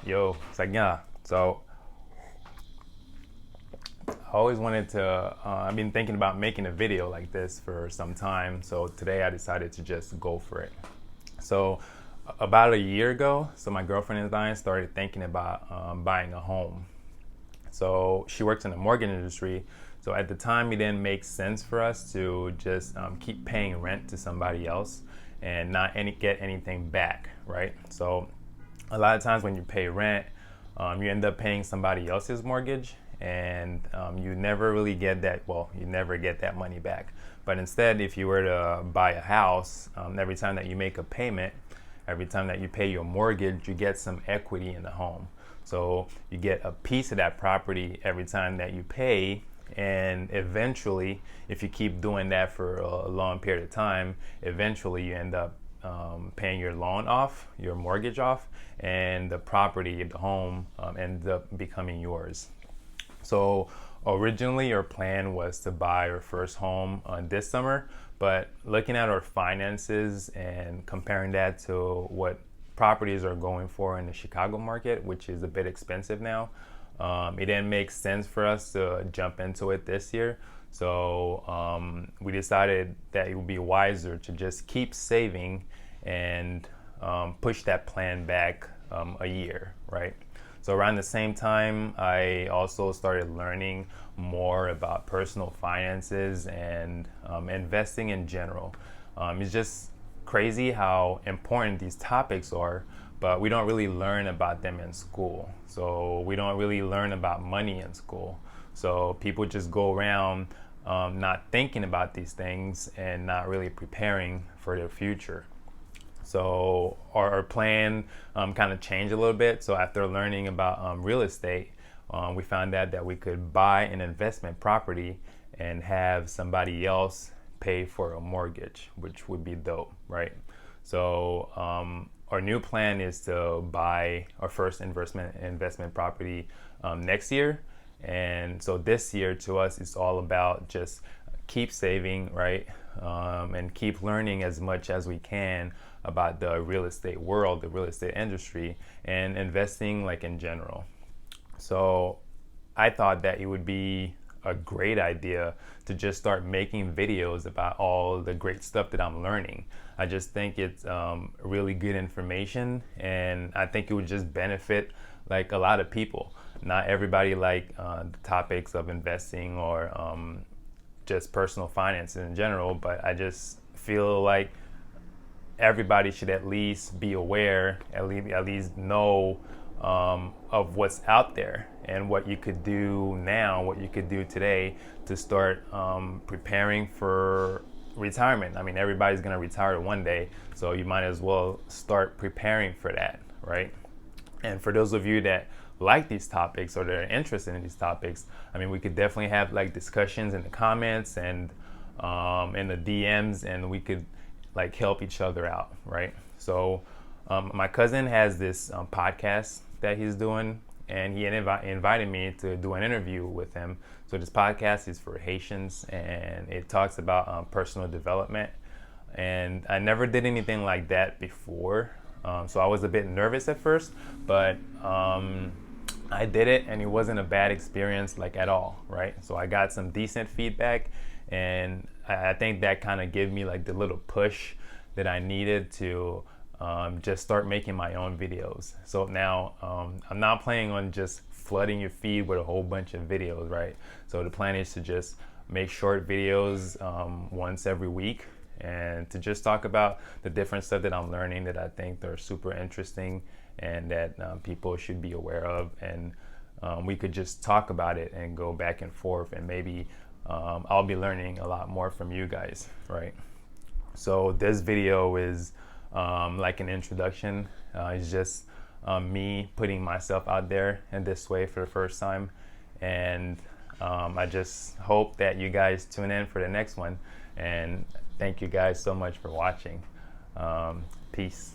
Yo, it's like, yeah. So I always wanted to, I've been thinking about making a video like this for some time. So today I decided to just go for it. So about a year ago, my girlfriend and I started thinking about buying a home. So she works in the mortgage industry. So at the time, it didn't make sense for us to just keep paying rent to somebody else and not get anything back, right? So a lot of times when you pay rent, you end up paying somebody else's mortgage, and you never really get that. Well, you never get that money back. But instead, if you were to buy a house, every time that you make a payment, every time that you pay your mortgage, you get some equity in the home. So you get a piece of that property every time that you pay, and eventually, if you keep doing that for a long period of time, eventually you end up paying your loan off, your mortgage off, and the property, the home, ends up becoming yours. So originally, our plan was to buy our first home this summer, but looking at our finances and comparing that to what properties are going for in the Chicago market, which is a bit expensive now, it didn't make sense for us to jump into it this year. So we decided that it would be wiser to just keep saving and push that plan back a year, right? So around the same time, I also started learning more about personal finances and investing in general. It's just crazy how important these topics are, but we don't really learn about them in school. So we don't really learn about money in school. So people just go around not thinking about these things and not really preparing for their future. So our plan kind of changed a little bit. So after learning about real estate, we found out that we could buy an investment property and have somebody else pay for a mortgage, which would be dope, right? So our new plan is to buy our first investment property next year. And so this year to us, it's all about just keep saving, right? And keep learning as much as we can about the real estate world, the real estate industry, and investing like in general. So I thought that it would be a great idea to just start making videos about all the great stuff that I'm learning. I just think it's really good information, and I think it would just benefit like a lot of people. Not everybody like the topics of investing or just personal finance in general, but I just feel like everybody should at least be aware, at least know of what's out there and what you could do now, what you could do today to start preparing for retirement. I mean, everybody's gonna retire one day, so you might as well start preparing for that, right? And for those of you that like these topics or that are interested in these topics, I mean, we could definitely have like discussions in the comments and in the DMs, and we could like help each other out, right? So my cousin has this podcast that he's doing, and he invited me to do an interview with him. So this podcast is for Haitians, and it talks about personal development. And I never did anything like that before, so I was a bit nervous at first, but I did it, and it wasn't a bad experience like at all, right? So I got some decent feedback, and I think that kind of gave me like the little push that I needed to just start making my own videos. So now I'm not planning on just flooding your feed with a whole bunch of videos, right? So the plan is to just make short videos once every week, and to just talk about the different stuff that I'm learning that I think are super interesting and that people should be aware of. And we could just talk about it and go back and forth, and maybe I'll be learning a lot more from you guys, right? So this video is like an introduction. It's just me putting myself out there in this way for the first time. And I just hope that you guys tune in for the next one. And thank you guys so much for watching. Peace.